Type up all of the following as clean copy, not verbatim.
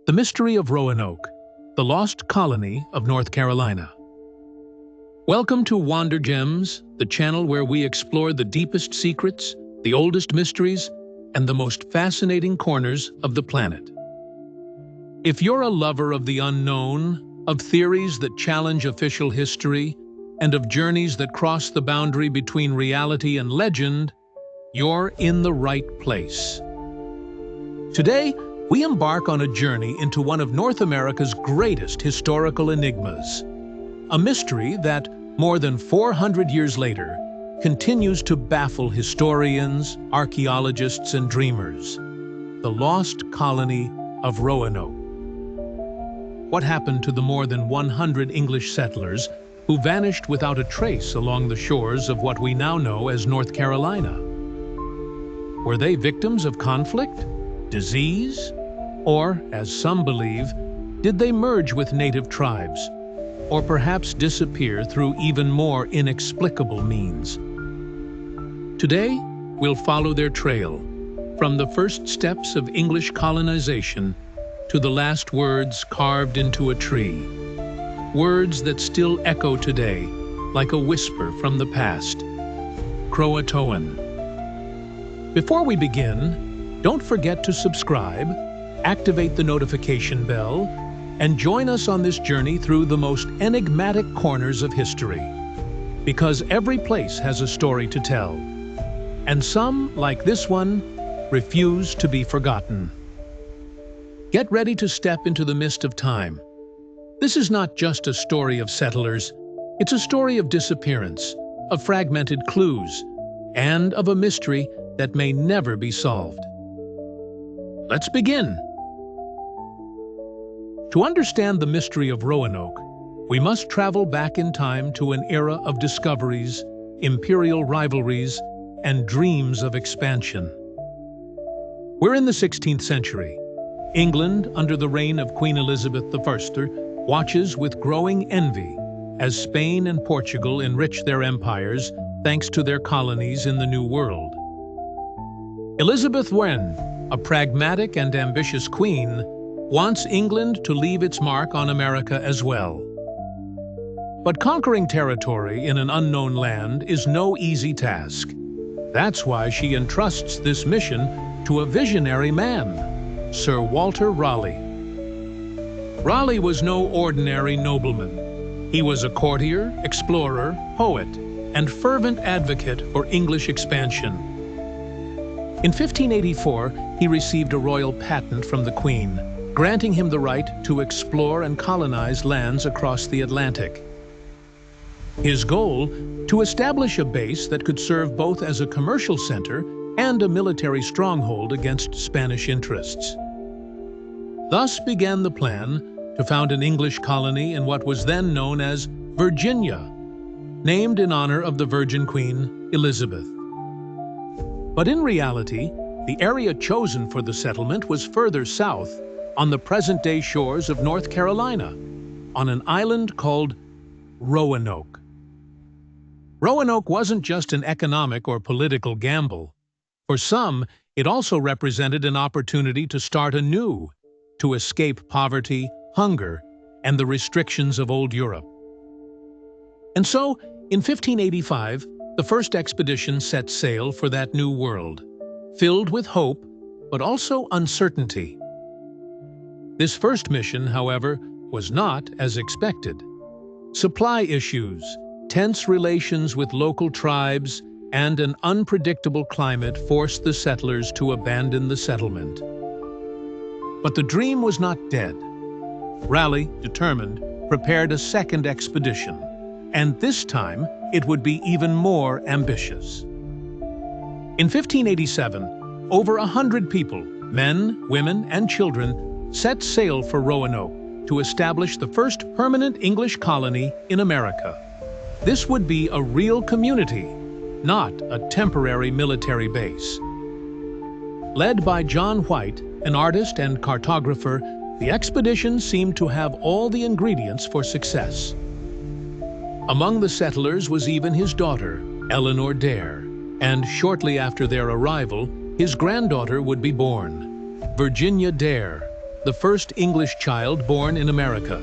The Mystery of Roanoke, the Lost Colony of North Carolina. Welcome to WanderGems, the channel where we explore the deepest secrets, the oldest mysteries, and the most fascinating corners of the planet. If you're a lover of the unknown, of theories that challenge official history, and of journeys that cross the boundary between reality and legend, you're in the right place. Today, we embark on a journey into one of North America's greatest historical enigmas, a mystery that, more than 400 years later, continues to baffle historians, archaeologists, and dreamers: the lost colony of Roanoke. What happened to the more than 100 English settlers who vanished without a trace along the shores of what we now know as North Carolina? Were they victims of conflict, disease, or, as some believe, did they merge with native tribes, or perhaps disappear through even more inexplicable means? Today, we'll follow their trail, from the first steps of English colonization to the last words carved into a tree. Words that still echo today, like a whisper from the past. Croatoan. Before we begin, don't forget to subscribe, activate the notification bell, and join us on this journey through the most enigmatic corners of history. Because every place has a story to tell, and some, like this one, refuse to be forgotten. Get ready to step into the mist of time. This is not just a story of settlers, it's a story of disappearance, of fragmented clues, and of a mystery that may never be solved. Let's begin. To understand the mystery of Roanoke, we must travel back in time to an era of discoveries, imperial rivalries, and dreams of expansion. We're in the 16th century. England, under the reign of Queen Elizabeth I, watches with growing envy as Spain and Portugal enrich their empires thanks to their colonies in the New World. Elizabeth I, a pragmatic and ambitious queen, wants England to leave its mark on America as well. But conquering territory in an unknown land is no easy task. That's why she entrusts this mission to a visionary man, Sir Walter Raleigh. Raleigh was no ordinary nobleman. He was a courtier, explorer, poet, and fervent advocate for English expansion. In 1584, he received a royal patent from the Queen, granting him the right to explore and colonize lands across the Atlantic. His goal: to establish a base that could serve both as a commercial center and a military stronghold against Spanish interests. Thus began the plan to found an English colony in what was then known as Virginia, named in honor of the Virgin Queen Elizabeth. But in reality, the area chosen for the settlement was further south, on the present-day shores of North Carolina, on an island called Roanoke. Roanoke wasn't just an economic or political gamble. For some, it also represented an opportunity to start anew, to escape poverty, hunger, and the restrictions of old Europe. And so, in 1585, the first expedition set sail for that new world, filled with hope, but also uncertainty. This first mission, however, was not as expected. Supply issues, tense relations with local tribes, and an unpredictable climate forced the settlers to abandon the settlement. But the dream was not dead. Raleigh, determined, prepared a second expedition, and this time it would be even more ambitious. In 1587, over 100 people, men, women, and children, set sail for Roanoke to establish the first permanent English colony in America. This would be a real community, not a temporary military base. Led by John White, an artist and cartographer, the expedition seemed to have all the ingredients for success. Among the settlers was even his daughter, Eleanor Dare, and shortly after their arrival, his granddaughter would be born, Virginia Dare, the first English child born in America.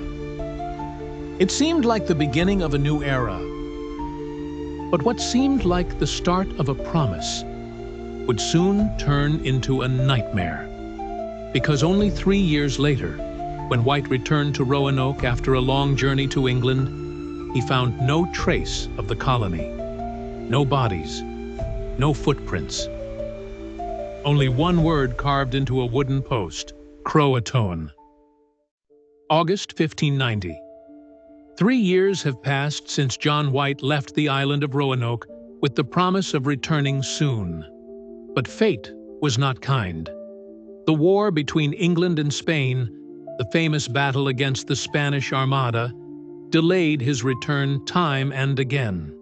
It seemed like the beginning of a new era. But what seemed like the start of a promise would soon turn into a nightmare. Because only 3 years later, when White returned to Roanoke after a long journey to England, he found no trace of the colony. No bodies, no footprints. Only one word carved into a wooden post: Croatoan. August 1590. 3 years have passed since John White left the island of Roanoke with the promise of returning soon. But fate was not kind. The war between England and Spain, the famous battle against the Spanish Armada, delayed his return time and again.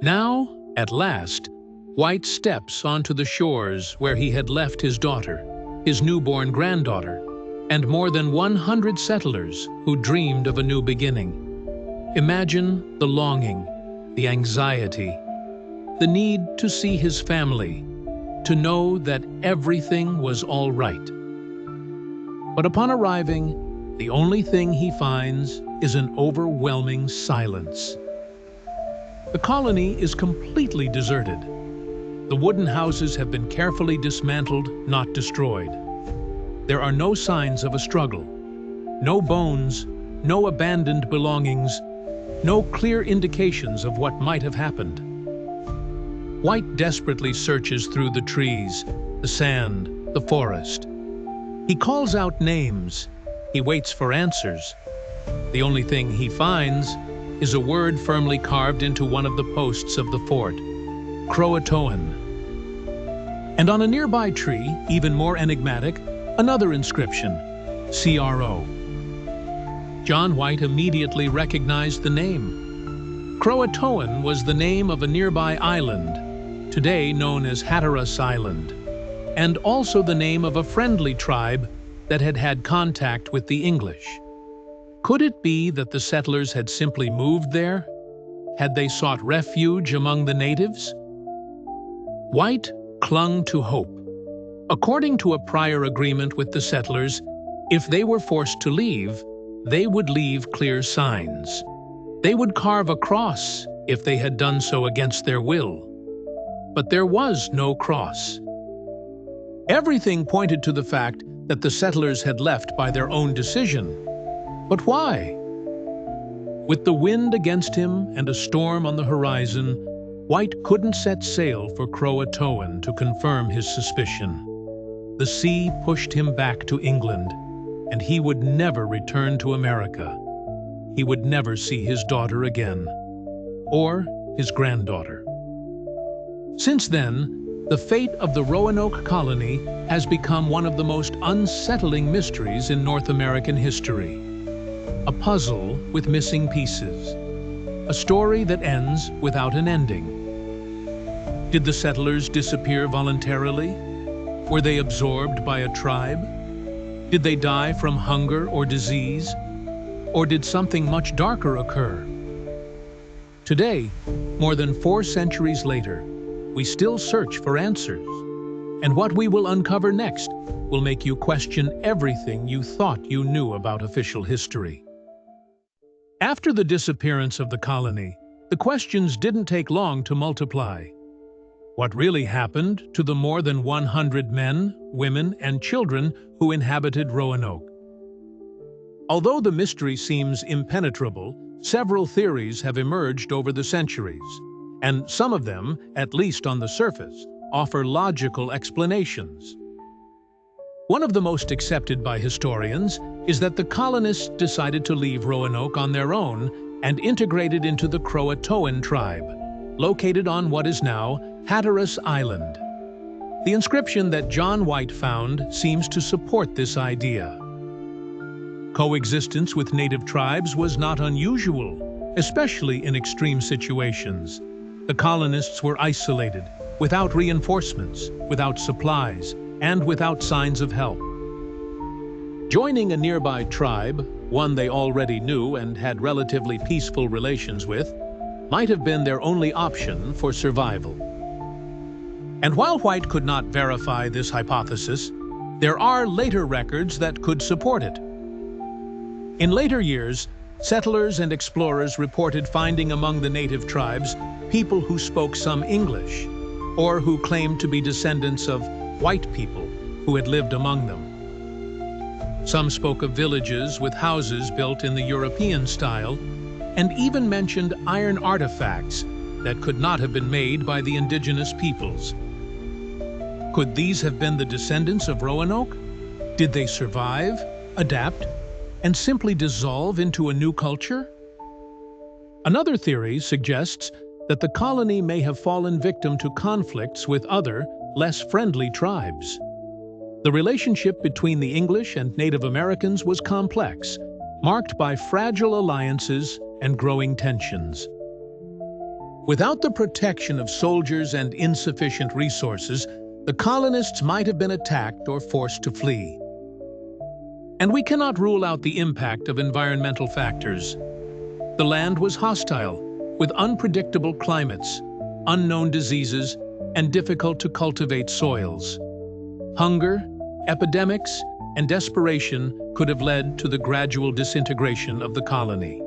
Now, at last, White steps onto the shores where he had left his daughter, his newborn granddaughter, and more than 100 settlers who dreamed of a new beginning. Imagine the longing, the anxiety, the need to see his family, to know that everything was all right. But upon arriving, the only thing he finds is an overwhelming silence. The colony is completely deserted. The wooden houses have been carefully dismantled, not destroyed. There are no signs of a struggle, no bones, no abandoned belongings, no clear indications of what might have happened. White desperately searches through the trees, the sand, the forest. He calls out names. He waits for answers. The only thing he finds is a word firmly carved into one of the posts of the fort: Croatoan. And on a nearby tree, even more enigmatic, another inscription: CRO. John White immediately recognized the name. Croatoan was the name of a nearby island, today known as Hatteras Island, and also the name of a friendly tribe that had had contact with the English. Could it be that the settlers had simply moved there? Had they sought refuge among the natives? White clung to hope. According to a prior agreement with the settlers, if they were forced to leave, they would leave clear signs. They would carve a cross if they had done so against their will. But there was no cross. Everything pointed to the fact that the settlers had left by their own decision. But why? With the wind against him and a storm on the horizon, White couldn't set sail for Croatoan to confirm his suspicion. The sea pushed him back to England, and he would never return to America. He would never see his daughter again, or his granddaughter. Since then, the fate of the Roanoke colony has become one of the most unsettling mysteries in North American history. A puzzle with missing pieces. A story that ends without an ending. Did the settlers disappear voluntarily? Were they absorbed by a tribe? Did they die from hunger or disease? Or did something much darker occur? Today, more than 4 centuries later, we still search for answers. And what we will uncover next will make you question everything you thought you knew about official history. After the disappearance of the colony, the questions didn't take long to multiply. What really happened to the more than 100 men, women, and children who inhabited Roanoke? Although the mystery seems impenetrable, several theories have emerged over the centuries, and some of them, at least on the surface, offer logical explanations. One of the most accepted by historians is that the colonists decided to leave Roanoke on their own and integrated into the Croatoan tribe, located on what is now Hatteras Island. The inscription that John White found seems to support this idea. Coexistence with native tribes was not unusual, especially in extreme situations. The colonists were isolated, without reinforcements, without supplies, and without signs of help. Joining a nearby tribe, one they already knew and had relatively peaceful relations with, might have been their only option for survival. And while White could not verify this hypothesis, There are later records that could support it. In later years, settlers and explorers reported finding among the native tribes people who spoke some English, or who claimed to be descendants of white people who had lived among them. Some spoke of villages with houses built in the European style, and even mentioned iron artifacts that could not have been made by the indigenous peoples. Could these have been the descendants of Roanoke? Did they survive, adapt, and simply dissolve into a new culture? Another theory suggests that the colony may have fallen victim to conflicts with other, less friendly tribes. The relationship between the English and Native Americans was complex, marked by fragile alliances and growing tensions. Without the protection of soldiers and insufficient resources, the colonists might have been attacked or forced to flee. And we cannot rule out the impact of environmental factors. The land was hostile, with unpredictable climates, unknown diseases, and difficult to cultivate soils. Hunger, epidemics, and desperation could have led to the gradual disintegration of the colony.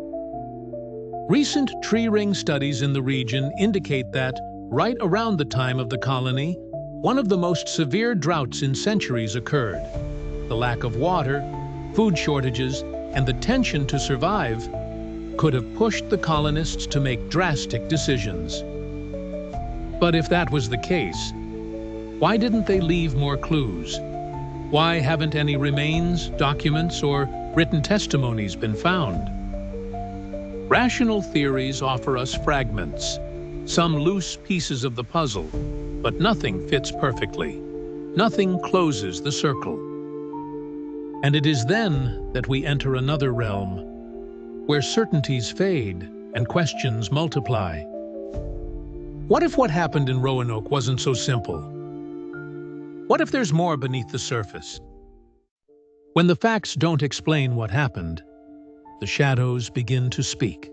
Recent tree ring studies in the region indicate that, right around the time of the colony, one of the most severe droughts in centuries occurred. The lack of water, food shortages, and the tension to survive could have pushed the colonists to make drastic decisions. But if that was the case, why didn't they leave more clues? Why haven't any remains, documents, or written testimonies been found? Rational theories offer us fragments, some loose pieces of the puzzle, but nothing fits perfectly. Nothing closes the circle. And it is then that we enter another realm, where certainties fade and questions multiply. What if what happened in Roanoke wasn't so simple? What if there's more beneath the surface? When the facts don't explain what happened, the shadows begin to speak.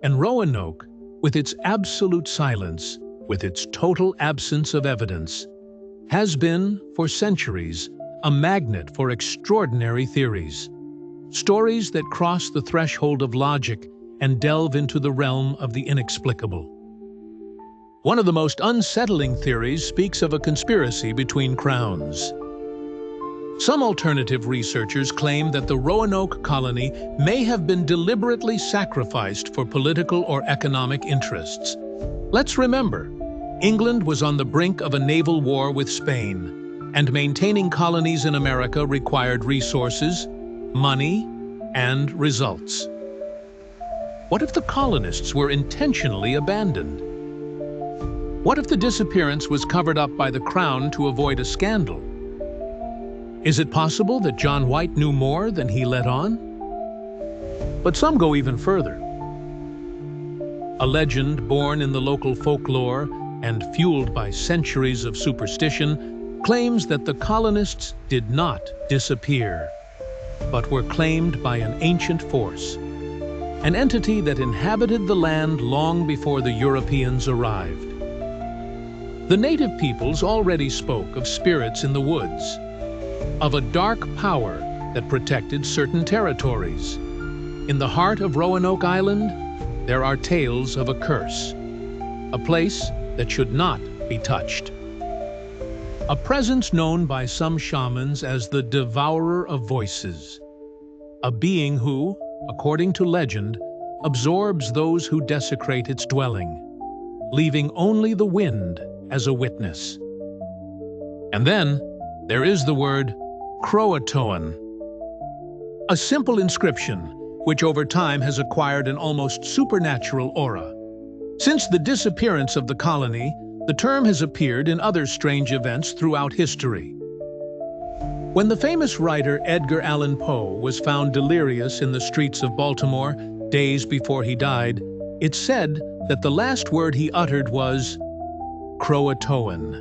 And Roanoke, with its absolute silence, with its total absence of evidence, has been, for centuries, a magnet for extraordinary theories. Stories that cross the threshold of logic and delve into the realm of the inexplicable. One of the most unsettling theories speaks of a conspiracy between crowns. Some alternative researchers claim that the Roanoke colony may have been deliberately sacrificed for political or economic interests. Let's remember, England was on the brink of a naval war with Spain, and maintaining colonies in America required resources, money, and results. What if the colonists were intentionally abandoned? What if the disappearance was covered up by the Crown to avoid a scandal? Is it possible that John White knew more than he let on? But some go even further. A legend born in the local folklore and fueled by centuries of superstition claims that the colonists did not disappear, but were claimed by an ancient force, an entity that inhabited the land long before the Europeans arrived. The native peoples already spoke of spirits in the woods, of a dark power that protected certain territories. In the heart of Roanoke Island, there are tales of a curse, a place that should not be touched. A presence known by some shamans as the devourer of voices, a being who, according to legend, absorbs those who desecrate its dwelling, leaving only the wind as a witness. And then there is the word Croatoan, a simple inscription which over time has acquired an almost supernatural aura. Since the disappearance of the colony, the term has appeared in other strange events throughout history. When the famous writer Edgar Allan Poe was found delirious in the streets of Baltimore days before he died, it's said that the last word he uttered was Croatoan.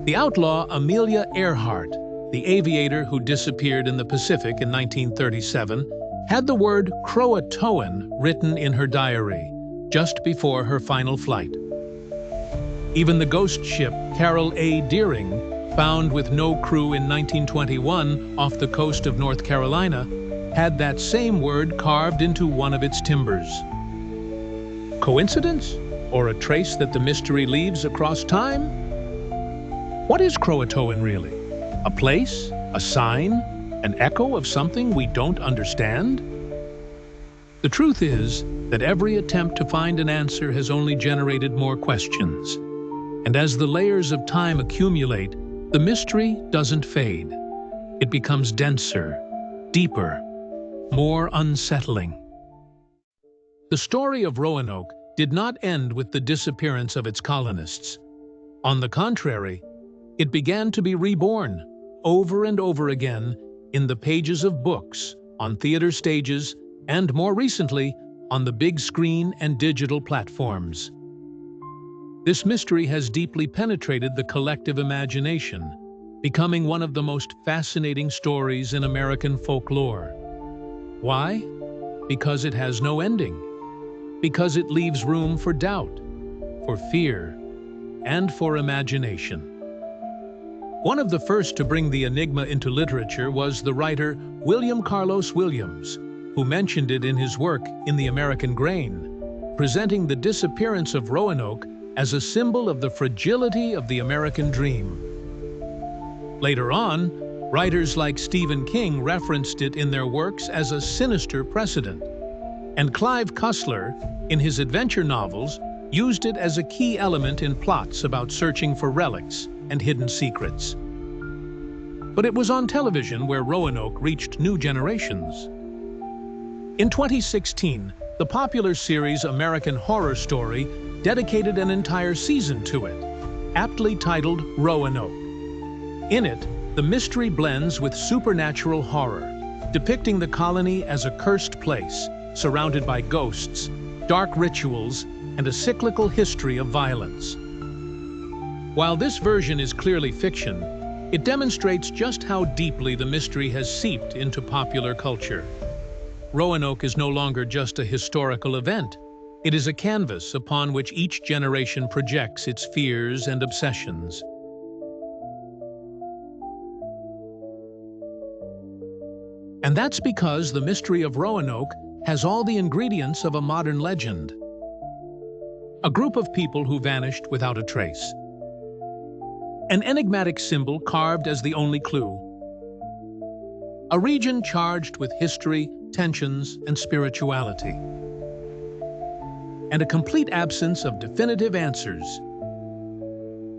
The outlaw Amelia Earhart, the aviator who disappeared in the Pacific in 1937, had the word Croatoan written in her diary just before her final flight. Even the ghost ship Carol A. Deering, found with no crew in 1921 off the coast of North Carolina, had that same word carved into one of its timbers. Coincidence? Or a trace that the mystery leaves across time? What is Croatoan really? A place? A sign? An echo of something we don't understand? The truth is that every attempt to find an answer has only generated more questions. And as the layers of time accumulate, the mystery doesn't fade. It becomes denser, deeper, more unsettling. The story of Roanoke did not end with the disappearance of its colonists. On the contrary, it began to be reborn over and over again in the pages of books, on theater stages, and more recently, on the big screen and digital platforms. This mystery has deeply penetrated the collective imagination, becoming one of the most fascinating stories in American folklore. Why? Because it has no ending. Because it leaves room for doubt, for fear, and for imagination. One of the first to bring the enigma into literature was the writer William Carlos Williams, who mentioned it in his work In the American Grain, presenting the disappearance of Roanoke as a symbol of the fragility of the American dream. Later on, writers like Stephen King referenced it in their works as a sinister precedent, and Clive Cussler, in his adventure novels, used it as a key element in plots about searching for relics and hidden secrets. But it was on television where Roanoke reached new generations. In 2016, the popular series American Horror Story dedicated an entire season to it, aptly titled Roanoke. In it, the mystery blends with supernatural horror, depicting the colony as a cursed place, surrounded by ghosts, dark rituals, and a cyclical history of violence. While this version is clearly fiction, it demonstrates just how deeply the mystery has seeped into popular culture. Roanoke is no longer just a historical event. It is a canvas upon which each generation projects its fears and obsessions. And that's because the mystery of Roanoke has all the ingredients of a modern legend. A group of people who vanished without a trace. An enigmatic symbol carved as the only clue. A region charged with history, tensions, and spirituality. And a complete absence of definitive answers.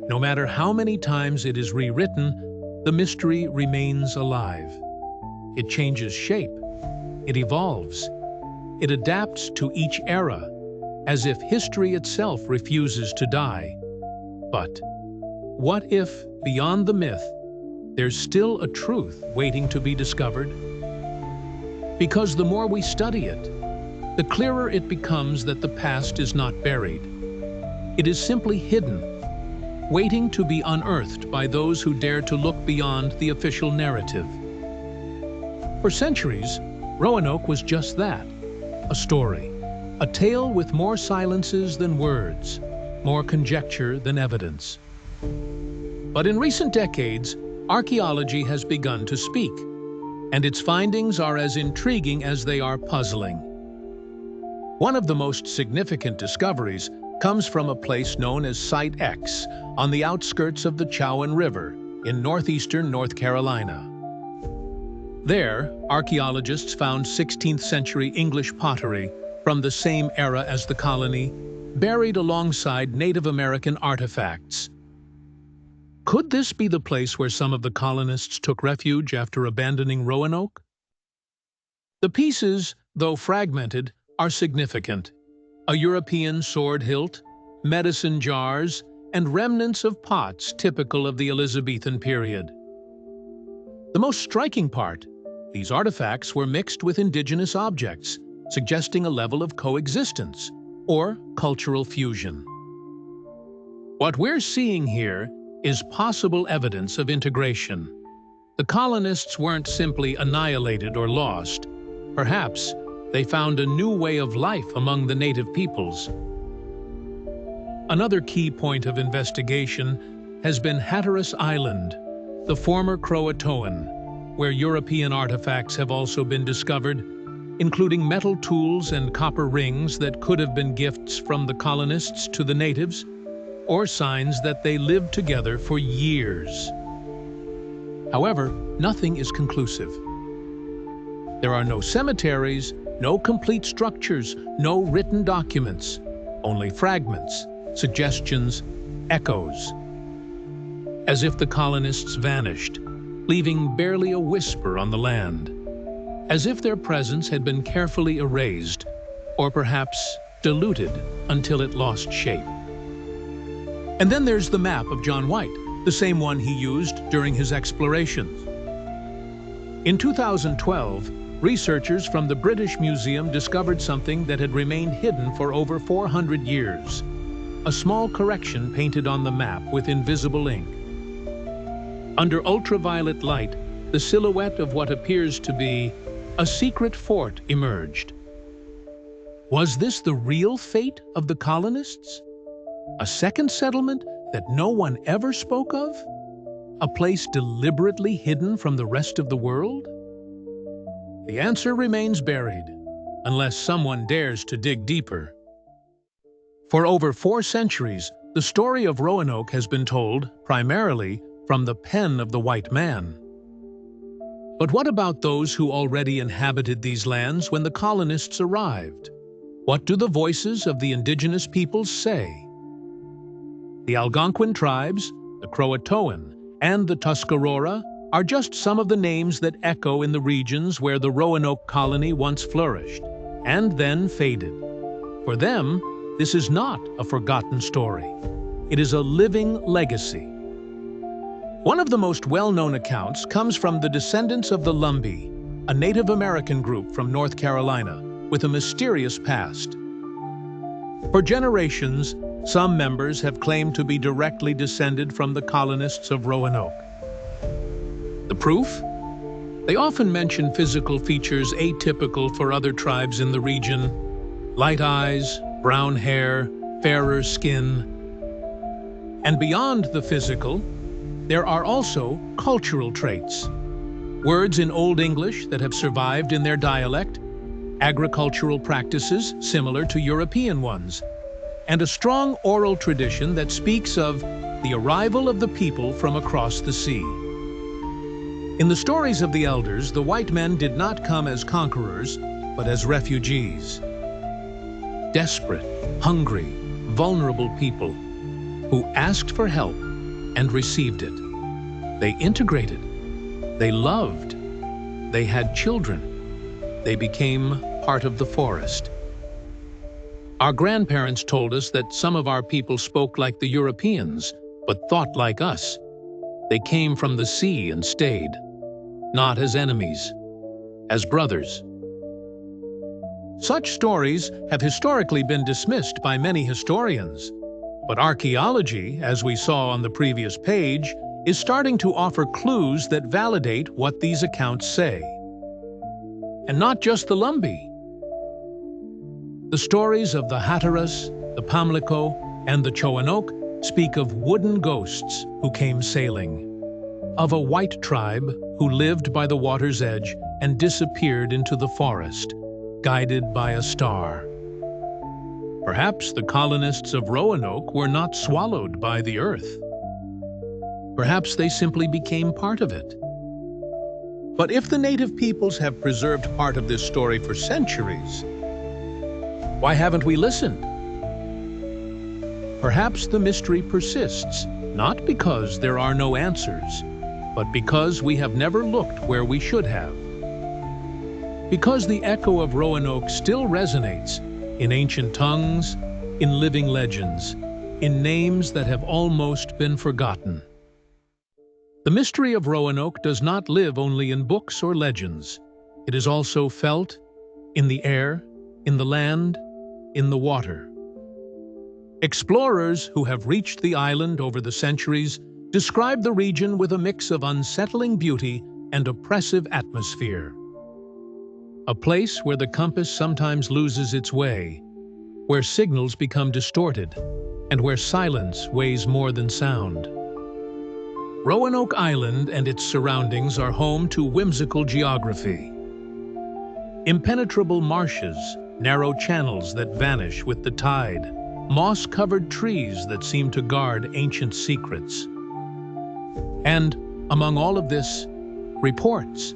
No matter how many times it is rewritten, the mystery remains alive. It changes shape. It evolves. It adapts to each era, as if history itself refuses to die. But what if, beyond the myth, there's still a truth waiting to be discovered? Because the more we study it, the clearer it becomes that the past is not buried. It is simply hidden, waiting to be unearthed by those who dare to look beyond the official narrative. For centuries, Roanoke was just that, a story, a tale with more silences than words, more conjecture than evidence. But in recent decades, archaeology has begun to speak, and its findings are as intriguing as they are puzzling. One of the most significant discoveries comes from a place known as Site X on the outskirts of the Chowan River in northeastern North Carolina. There, archaeologists found 16th century English pottery from the same era as the colony, buried alongside Native American artifacts. Could this be the place where some of the colonists took refuge after abandoning Roanoke? The pieces, though fragmented, are significant. A European sword hilt, medicine jars, and remnants of pots typical of the Elizabethan period. The most striking part, these artifacts were mixed with indigenous objects, suggesting a level of coexistence, or cultural fusion. What we're seeing here is possible evidence of integration. The colonists weren't simply annihilated or lost. Perhaps they found a new way of life among the native peoples. Another key point of investigation has been Hatteras Island, the former Croatoan, where European artifacts have also been discovered, including metal tools and copper rings that could have been gifts from the colonists to the natives, or signs that they lived together for years. However, nothing is conclusive. There are no cemeteries, no complete structures, no written documents, only fragments, suggestions, echoes. As if the colonists vanished, leaving barely a whisper on the land. As if their presence had been carefully erased, or perhaps diluted until it lost shape. And then there's the map of John White, the same one he used during his explorations. In 2012, researchers from the British Museum discovered something that had remained hidden for over 400 years. A small correction painted on the map with invisible ink. Under ultraviolet light, the silhouette of what appears to be a secret fort emerged. Was this the real fate of the colonists? A second settlement that no one ever spoke of? A place deliberately hidden from the rest of the world? The answer remains buried, unless someone dares to dig deeper. For over 4 centuries, the story of Roanoke has been told, primarily, from the pen of the white man. But what about those who already inhabited these lands when the colonists arrived? What do the voices of the indigenous peoples say? The Algonquin tribes, the Croatoan, and the Tuscarora are just some of the names that echo in the regions where the Roanoke colony once flourished, and then faded. For them, this is not a forgotten story. It is a living legacy. One of the most well-known accounts comes from the descendants of the Lumbee, a Native American group from North Carolina with a mysterious past. For generations, some members have claimed to be directly descended from the colonists of Roanoke. The proof? They often mention physical features atypical for other tribes in the region: light eyes, brown hair, fairer skin. And beyond the physical, there are also cultural traits. Words in Old English that have survived in their dialect, agricultural practices similar to European ones, and a strong oral tradition that speaks of the arrival of the people from across the sea. In the stories of the elders, the white men did not come as conquerors, but as refugees. Desperate, hungry, vulnerable people who asked for help and received it. They integrated. They loved. They had children. They became part of the forest. Our grandparents told us that some of our people spoke like the Europeans, but thought like us. They came from the sea and stayed, not as enemies, as brothers. Such stories have historically been dismissed by many historians. But archaeology, as we saw on the previous page, is starting to offer clues that validate what these accounts say. And not just the Lumbee. The stories of the Hatteras, the Pamlico, and the Roanoke speak of wooden ghosts who came sailing, of a white tribe who lived by the water's edge and disappeared into the forest, guided by a star. Perhaps the colonists of Roanoke were not swallowed by the earth. Perhaps they simply became part of it. But if the native peoples have preserved part of this story for centuries, why haven't we listened? Perhaps the mystery persists, not because there are no answers, but because we have never looked where we should have. Because the echo of Roanoke still resonates in ancient tongues, in living legends, in names that have almost been forgotten. The mystery of Roanoke does not live only in books or legends. It is also felt in the air, in the land, in the water. Explorers who have reached the island over the centuries describe the region with a mix of unsettling beauty and oppressive atmosphere. A place where the compass sometimes loses its way, where signals become distorted, and where silence weighs more than sound. Roanoke Island and its surroundings are home to whimsical geography. Impenetrable marshes, narrow channels that vanish with the tide, moss-covered trees that seem to guard ancient secrets. And, among all of this, reports,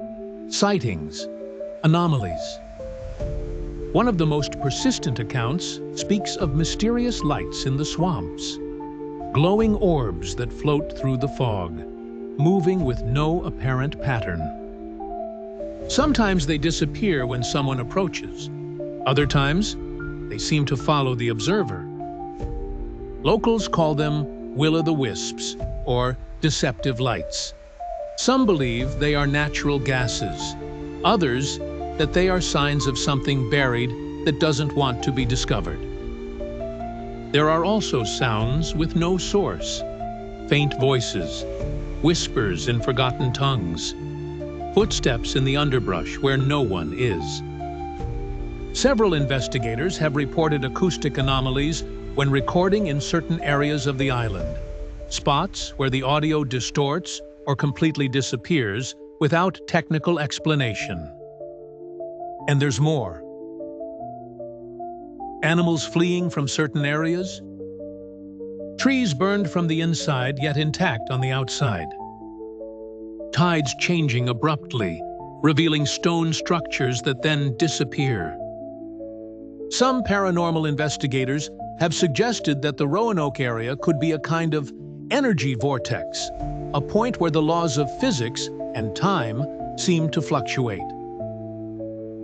sightings, anomalies. One of the most persistent accounts speaks of mysterious lights in the swamps, glowing orbs that float through the fog, moving with no apparent pattern. Sometimes they disappear when someone approaches. Other times, they seem to follow the observer. Locals call them will-o'-the-wisps, or deceptive lights. Some believe they are natural gases, others that they are signs of something buried that doesn't want to be discovered. There are also sounds with no source, faint voices, whispers in forgotten tongues, footsteps in the underbrush where no one is. Several investigators have reported acoustic anomalies when recording in certain areas of the island, spots where the audio distorts or completely disappears without technical explanation. And there's more. Animals fleeing from certain areas, trees burned from the inside yet intact on the outside, tides changing abruptly, revealing stone structures that then disappear. Some paranormal investigators have suggested that the Roanoke area could be a kind of energy vortex, a point where the laws of physics and time seem to fluctuate.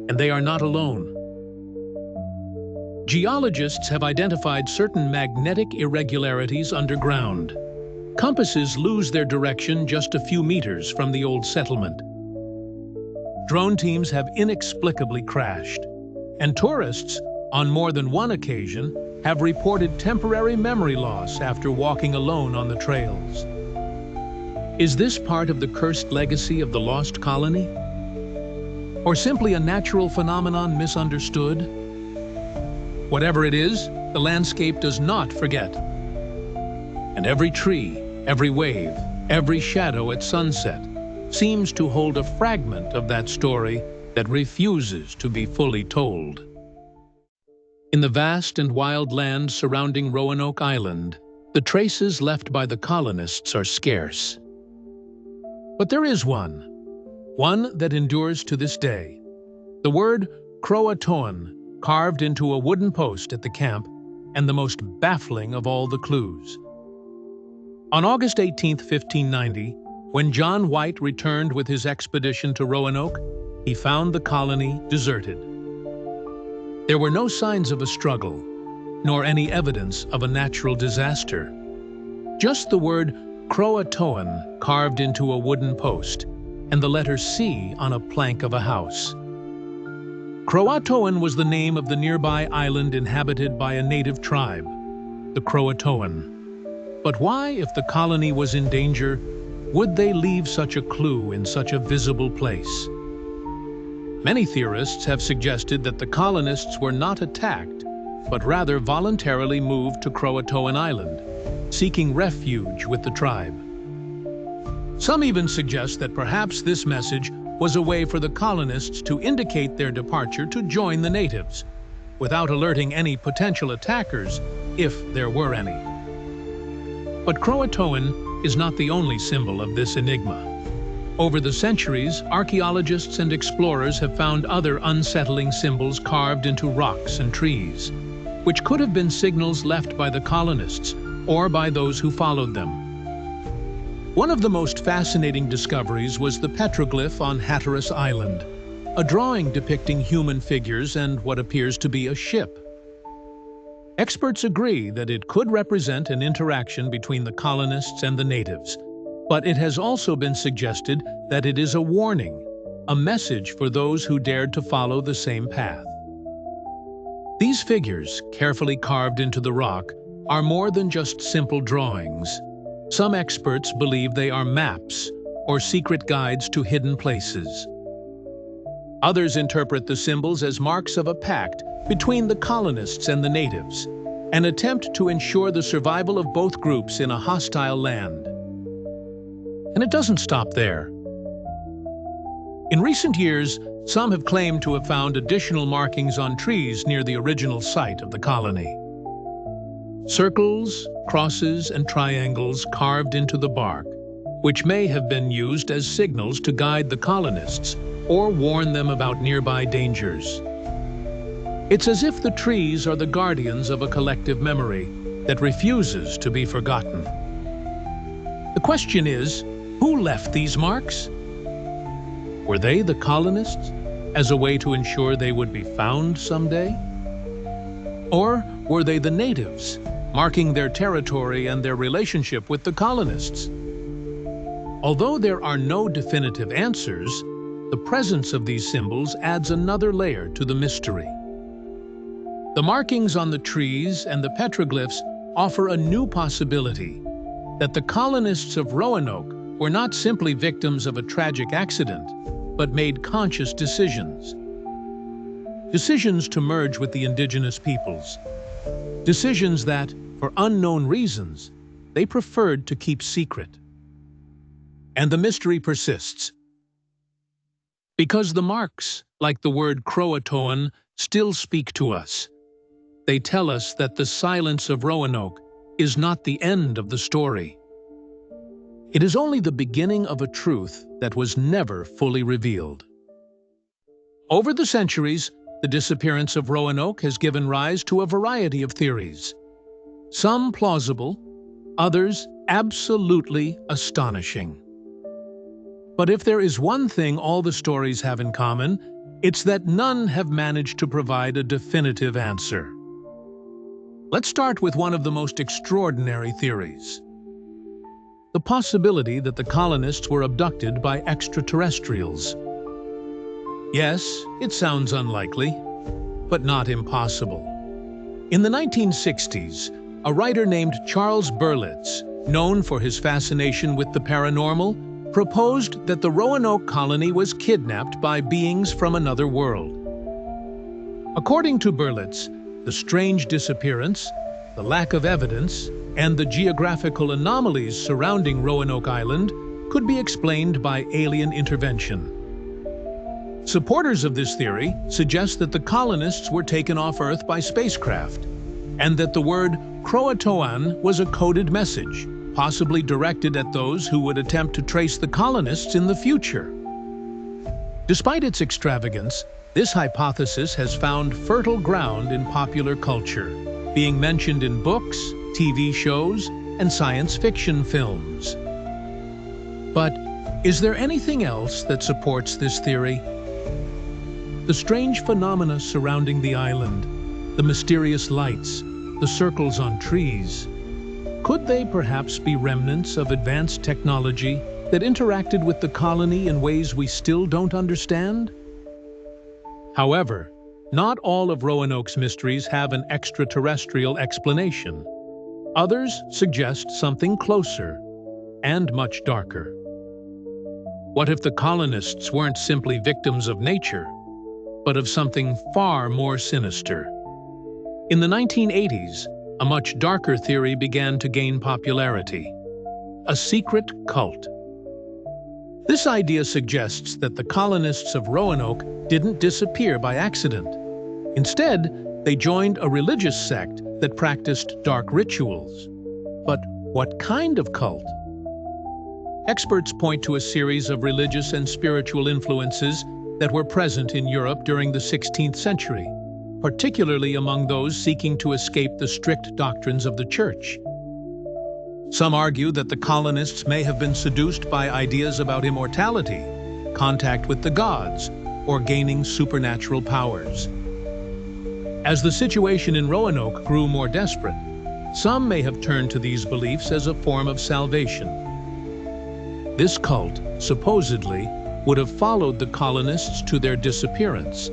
And they are not alone. Geologists have identified certain magnetic irregularities underground. Compasses lose their direction just a few meters from the old settlement. Drone teams have inexplicably crashed, and tourists, on more than one occasion, have reported temporary memory loss after walking alone on the trails. Is this part of the cursed legacy of the lost colony? Or simply a natural phenomenon misunderstood? Whatever it is, the landscape does not forget. And every tree, every wave, every shadow at sunset seems to hold a fragment of that story that refuses to be fully told. In the vast and wild land surrounding Roanoke Island, the traces left by the colonists are scarce. But there is one that endures to this day. The word Croatoan, carved into a wooden post at the camp, and the most baffling of all the clues. On August 18, 1590, when John White returned with his expedition to Roanoke, he found the colony deserted. There were no signs of a struggle, nor any evidence of a natural disaster. Just the word Croatoan carved into a wooden post, and the letter C on a plank of a house. Croatoan was the name of the nearby island inhabited by a native tribe, the Croatoan. But why, if the colony was in danger, would they leave such a clue in such a visible place? Many theorists have suggested that the colonists were not attacked, but rather voluntarily moved to Croatoan Island, seeking refuge with the tribe. Some even suggest that perhaps this message was a way for the colonists to indicate their departure to join the natives, without alerting any potential attackers, if there were any. But Croatoan is not the only symbol of this enigma. Over the centuries, archaeologists and explorers have found other unsettling symbols carved into rocks and trees, which could have been signals left by the colonists or by those who followed them. One of the most fascinating discoveries was the petroglyph on Hatteras Island, a drawing depicting human figures and what appears to be a ship. Experts agree that it could represent an interaction between the colonists and the natives, but it has also been suggested that it is a warning, a message for those who dared to follow the same path. These figures, carefully carved into the rock, are more than just simple drawings. Some experts believe they are maps or secret guides to hidden places. Others interpret the symbols as marks of a pact between the colonists and the natives, an attempt to ensure the survival of both groups in a hostile land. And it doesn't stop there. In recent years, some have claimed to have found additional markings on trees near the original site of the colony. Circles, crosses, and triangles carved into the bark, which may have been used as signals to guide the colonists or warn them about nearby dangers. It's as if the trees are the guardians of a collective memory that refuses to be forgotten. The question is, who left these marks? Were they the colonists, as a way to ensure they would be found someday? Or were they the natives, marking their territory and their relationship with the colonists? Although there are no definitive answers, the presence of these symbols adds another layer to the mystery. The markings on the trees and the petroglyphs offer a new possibility, that the colonists of Roanoke were not simply victims of a tragic accident, but made conscious decisions. Decisions to merge with the indigenous peoples. Decisions that, for unknown reasons, they preferred to keep secret. And the mystery persists. Because the marks, like the word Croatoan, still speak to us. They tell us that the silence of Roanoke is not the end of the story. It is only the beginning of a truth that was never fully revealed. Over the centuries, the disappearance of Roanoke has given rise to a variety of theories. Some plausible, others absolutely astonishing. But if there is one thing all the stories have in common, it's that none have managed to provide a definitive answer. Let's start with one of the most extraordinary theories. The possibility that the colonists were abducted by extraterrestrials. Yes, it sounds unlikely, but not impossible. In the 1960s, a writer named Charles Berlitz, known for his fascination with the paranormal, proposed that the Roanoke colony was kidnapped by beings from another world. According to Berlitz, the strange disappearance, the lack of evidence, and the geographical anomalies surrounding Roanoke Island could be explained by alien intervention. Supporters of this theory suggest that the colonists were taken off Earth by spacecraft, and that the word Croatoan was a coded message, possibly directed at those who would attempt to trace the colonists in the future. Despite its extravagance, this hypothesis has found fertile ground in popular culture, being mentioned in books, TV shows, and science fiction films. But is there anything else that supports this theory? The strange phenomena surrounding the island, the mysterious lights, the circles on trees, could they perhaps be remnants of advanced technology that interacted with the colony in ways we still don't understand? However, not all of Roanoke's mysteries have an extraterrestrial explanation. Others suggest something closer and much darker. What if the colonists weren't simply victims of nature, but of something far more sinister? In the 1980s, a much darker theory began to gain popularity: a secret cult. This idea suggests that the colonists of Roanoke didn't disappear by accident. Instead, they joined a religious sect that practiced dark rituals. But what kind of cult? Experts point to a series of religious and spiritual influences that were present in Europe during the 16th century, particularly among those seeking to escape the strict doctrines of the Church. Some argue that the colonists may have been seduced by ideas about immortality, contact with the gods, or gaining supernatural powers. As the situation in Roanoke grew more desperate, some may have turned to these beliefs as a form of salvation. This cult, supposedly, would have followed the colonists to their disappearance,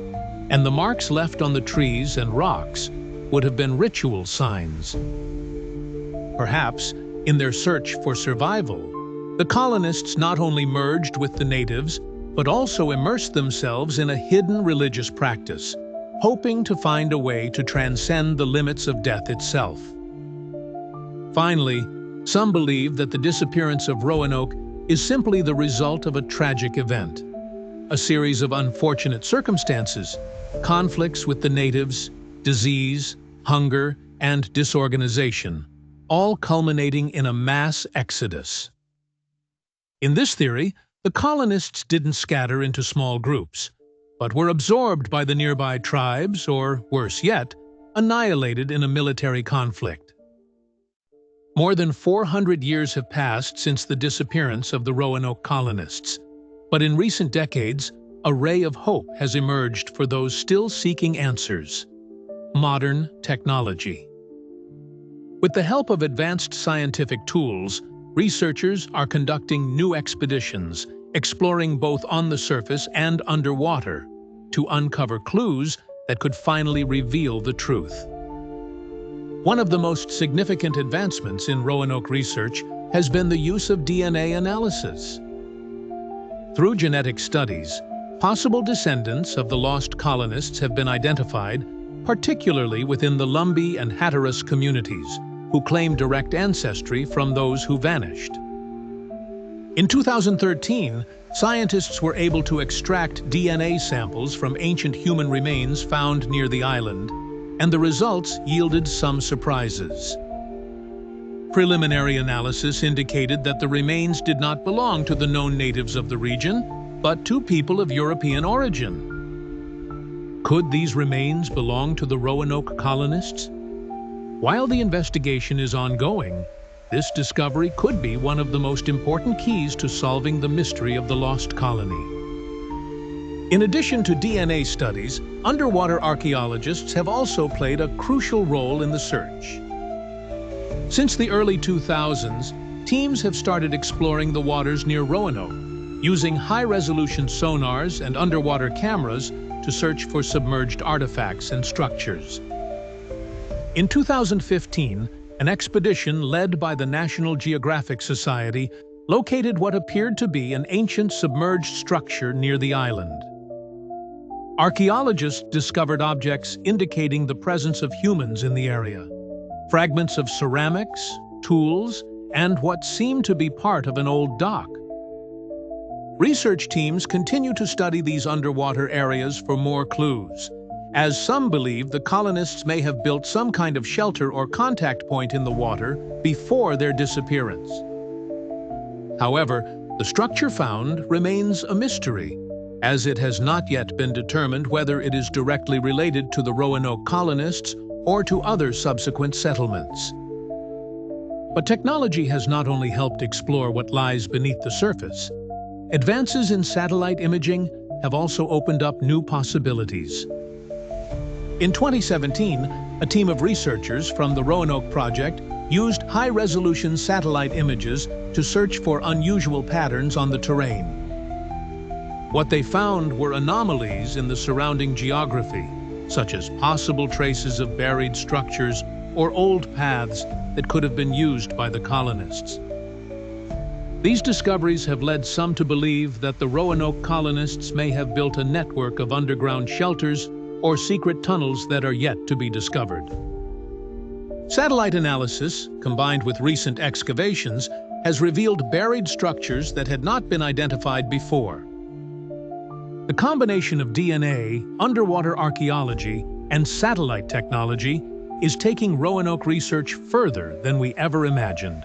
and the marks left on the trees and rocks would have been ritual signs. Perhaps, in their search for survival, the colonists not only merged with the natives, but also immersed themselves in a hidden religious practice, hoping to find a way to transcend the limits of death itself. Finally, some believe that the disappearance of Roanoke is simply the result of a tragic event. A series of unfortunate circumstances, conflicts with the natives, disease, hunger, and disorganization, all culminating in a mass exodus. In this theory, the colonists didn't scatter into small groups, but were absorbed by the nearby tribes or, worse yet, annihilated in a military conflict. More than 400 years have passed since the disappearance of the Roanoke colonists, but in recent decades, a ray of hope has emerged for those still seeking answers: modern technology. With the help of advanced scientific tools, researchers are conducting new expeditions, exploring both on the surface and underwater, to uncover clues that could finally reveal the truth. One of the most significant advancements in Roanoke research has been the use of DNA analysis. Through genetic studies, possible descendants of the lost colonists have been identified, particularly within the Lumbee and Hatteras communities, who claim direct ancestry from those who vanished. In 2013, scientists were able to extract DNA samples from ancient human remains found near the island, and the results yielded some surprises. Preliminary analysis indicated that the remains did not belong to the known natives of the region, but to people of European origin. Could these remains belong to the Roanoke colonists? While the investigation is ongoing, this discovery could be one of the most important keys to solving the mystery of the lost colony. In addition to DNA studies, underwater archaeologists have also played a crucial role in the search. Since the early 2000s, teams have started exploring the waters near Roanoke, using high-resolution sonars and underwater cameras to search for submerged artifacts and structures. In 2015, an expedition led by the National Geographic Society located what appeared to be an ancient submerged structure near the island. Archaeologists discovered objects indicating the presence of humans in the area: fragments of ceramics, tools, and what seemed to be part of an old dock. Research teams continue to study these underwater areas for more clues, as some believe the colonists may have built some kind of shelter or contact point in the water before their disappearance. However, the structure found remains a mystery, as it has not yet been determined whether it is directly related to the Roanoke colonists or to other subsequent settlements. But technology has not only helped explore what lies beneath the surface. Advances in satellite imaging have also opened up new possibilities. In 2017, a team of researchers from the Roanoke Project used high-resolution satellite images to search for unusual patterns on the terrain. What they found were anomalies in the surrounding geography, such as possible traces of buried structures or old paths that could have been used by the colonists. These discoveries have led some to believe that the Roanoke colonists may have built a network of underground shelters or secret tunnels that are yet to be discovered. Satellite analysis, combined with recent excavations, has revealed buried structures that had not been identified before. The combination of DNA, underwater archaeology, and satellite technology is taking Roanoke research further than we ever imagined.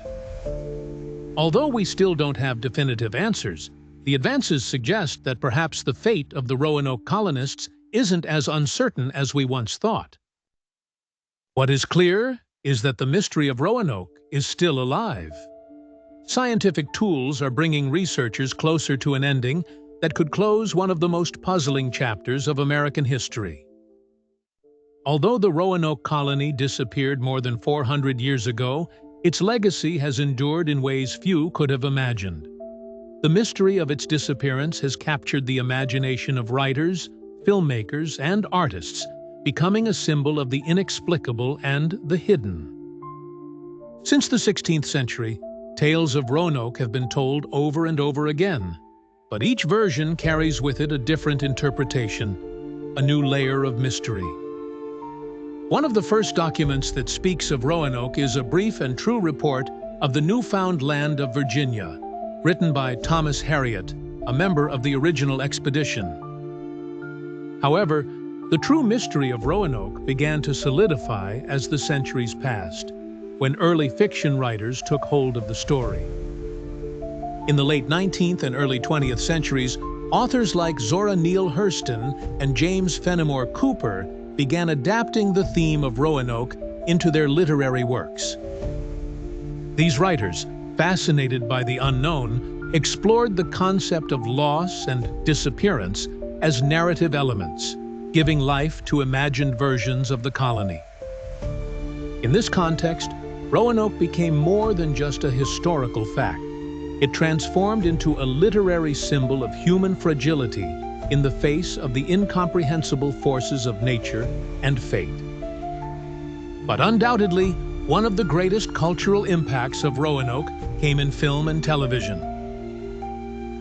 Although we still don't have definitive answers, the advances suggest that perhaps the fate of the Roanoke colonists isn't as uncertain as we once thought. What is clear is that the mystery of Roanoke is still alive. Scientific tools are bringing researchers closer to an ending that could close one of the most puzzling chapters of American history. Although the Roanoke colony disappeared more than 400 years ago, its legacy has endured in ways few could have imagined. The mystery of its disappearance has captured the imagination of writers, filmmakers, and artists, becoming a symbol of the inexplicable and the hidden. Since the 16th century, tales of Roanoke have been told over and over again, but each version carries with it a different interpretation, a new layer of mystery. One of the first documents that speaks of Roanoke is a brief and true report of the newfound land of Virginia, written by Thomas Harriot, a member of the original expedition. However, the true mystery of Roanoke began to solidify as the centuries passed, when early fiction writers took hold of the story. In the late 19th and early 20th centuries, authors like Zora Neale Hurston and James Fenimore Cooper began adapting the theme of Roanoke into their literary works. These writers, fascinated by the unknown, explored the concept of loss and disappearance as narrative elements, giving life to imagined versions of the colony. In this context, Roanoke became more than just a historical fact. It transformed into a literary symbol of human fragility in the face of the incomprehensible forces of nature and fate. But undoubtedly, one of the greatest cultural impacts of Roanoke came in film and television.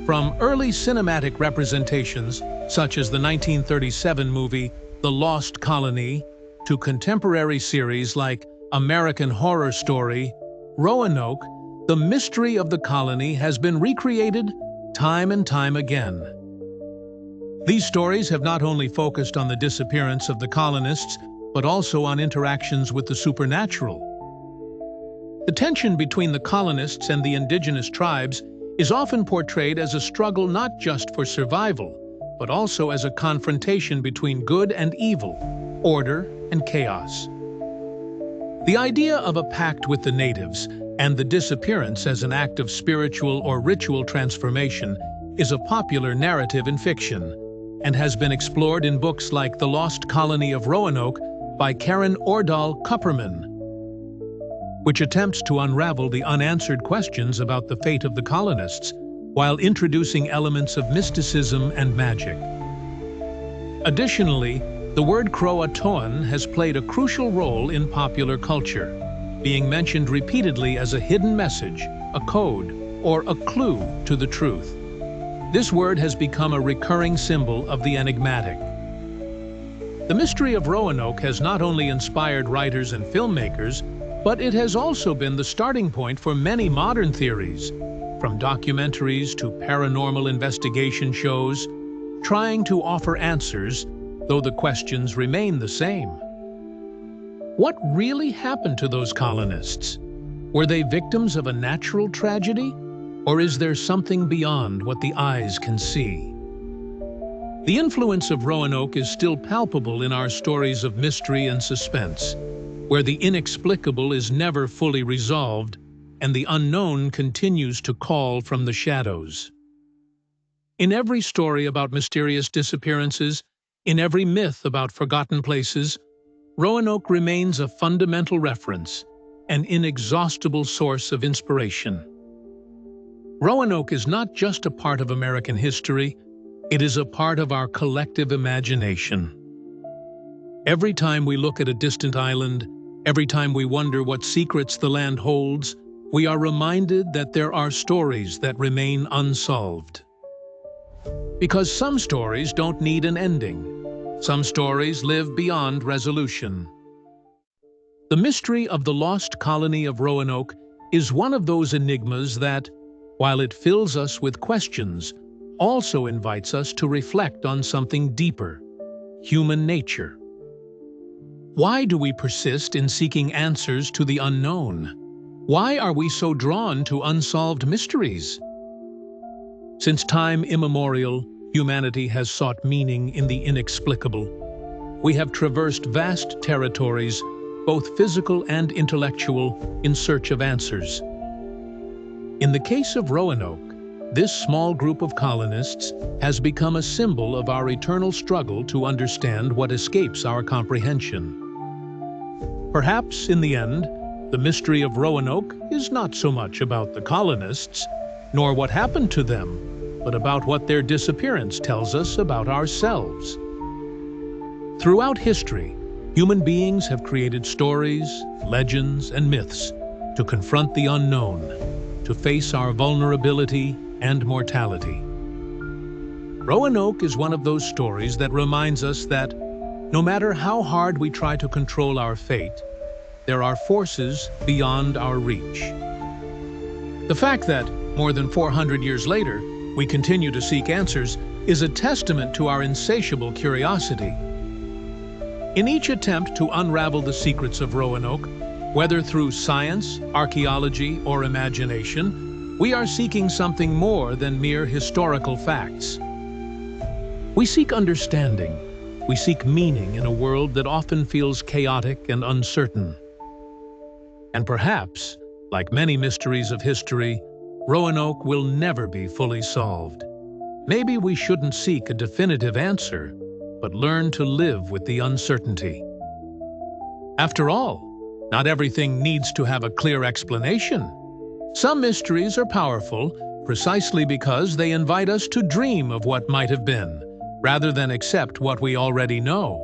From early cinematic representations, such as the 1937 movie The Lost Colony, to contemporary series like American Horror Story, Roanoke, the mystery of the colony has been recreated time and time again. These stories have not only focused on the disappearance of the colonists, but also on interactions with the supernatural. The tension between the colonists and the indigenous tribes is often portrayed as a struggle not just for survival, but also as a confrontation between good and evil, order and chaos. The idea of a pact with the natives and the disappearance as an act of spiritual or ritual transformation is a popular narrative in fiction and has been explored in books like The Lost Colony of Roanoke by Karen Ordahl Kupperman, which attempts to unravel the unanswered questions about the fate of the colonists while introducing elements of mysticism and magic. Additionally, the word Croatoan has played a crucial role in popular culture, being mentioned repeatedly as a hidden message, a code, or a clue to the truth. This word has become a recurring symbol of the enigmatic. The mystery of Roanoke has not only inspired writers and filmmakers, but it has also been the starting point for many modern theories, from documentaries to paranormal investigation shows, trying to offer answers, though the questions remain the same. What really happened to those colonists? Were they victims of a natural tragedy? Or is there something beyond what the eyes can see? The influence of Roanoke is still palpable in our stories of mystery and suspense, where the inexplicable is never fully resolved and the unknown continues to call from the shadows. In every story about mysterious disappearances, in every myth about forgotten places, Roanoke remains a fundamental reference, an inexhaustible source of inspiration. Roanoke is not just a part of American history, it is a part of our collective imagination. Every time we look at a distant island, every time we wonder what secrets the land holds, we are reminded that there are stories that remain unsolved. Because some stories don't need an ending. Some stories live beyond resolution. The mystery of the lost colony of Roanoke is one of those enigmas that, while it fills us with questions, also invites us to reflect on something deeper: human nature. Why do we persist in seeking answers to the unknown? Why are we so drawn to unsolved mysteries? Since time immemorial, humanity has sought meaning in the inexplicable. We have traversed vast territories, both physical and intellectual, in search of answers. In the case of Roanoke, this small group of colonists has become a symbol of our eternal struggle to understand what escapes our comprehension. Perhaps, in the end, the mystery of Roanoke is not so much about the colonists, nor what happened to them, but about what their disappearance tells us about ourselves. Throughout history, human beings have created stories, legends, and myths to confront the unknown, to face our vulnerability and mortality. Roanoke is one of those stories that reminds us that no matter how hard we try to control our fate, there are forces beyond our reach. The fact that more than 400 years later, we continue to seek answers, is a testament to our insatiable curiosity. In each attempt to unravel the secrets of Roanoke, whether through science, archaeology, or imagination, we are seeking something more than mere historical facts. We seek understanding. We seek meaning in a world that often feels chaotic and uncertain. And perhaps, like many mysteries of history, Roanoke will never be fully solved. Maybe we shouldn't seek a definitive answer, but learn to live with the uncertainty. After all, not everything needs to have a clear explanation. Some mysteries are powerful precisely because they invite us to dream of what might have been, rather than accept what we already know.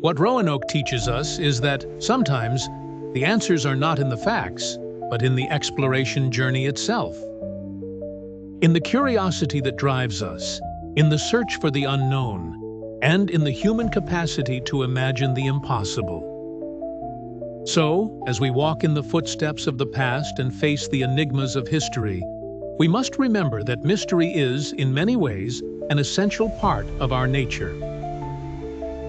What Roanoke teaches us is that sometimes the answers are not in the facts, but in the exploration journey itself. In the curiosity that drives us, in the search for the unknown, and in the human capacity to imagine the impossible. So, as we walk in the footsteps of the past and face the enigmas of history, we must remember that mystery is, in many ways, an essential part of our nature.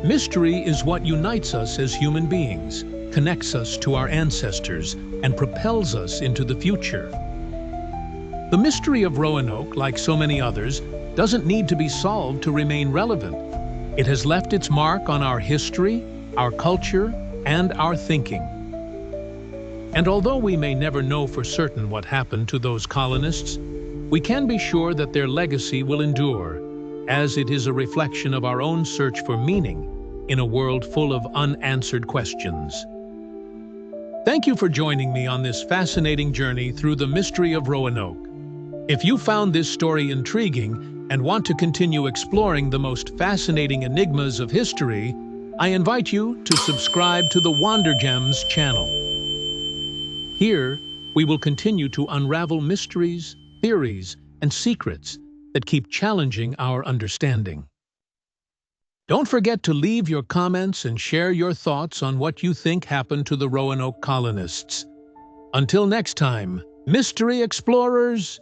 Mystery is what unites us as human beings, connects us to our ancestors, and propels us into the future. The mystery of Roanoke, like so many others, doesn't need to be solved to remain relevant. It has left its mark on our history, our culture, and our thinking. And although we may never know for certain what happened to those colonists, we can be sure that their legacy will endure, as it is a reflection of our own search for meaning in a world full of unanswered questions. Thank you for joining me on this fascinating journey through the mystery of Roanoke. If you found this story intriguing and want to continue exploring the most fascinating enigmas of history, I invite you to subscribe to the WanderGems channel. Here, we will continue to unravel mysteries, theories, and secrets that keep challenging our understanding. Don't forget to leave your comments and share your thoughts on what you think happened to the Roanoke colonists. Until next time, mystery explorers,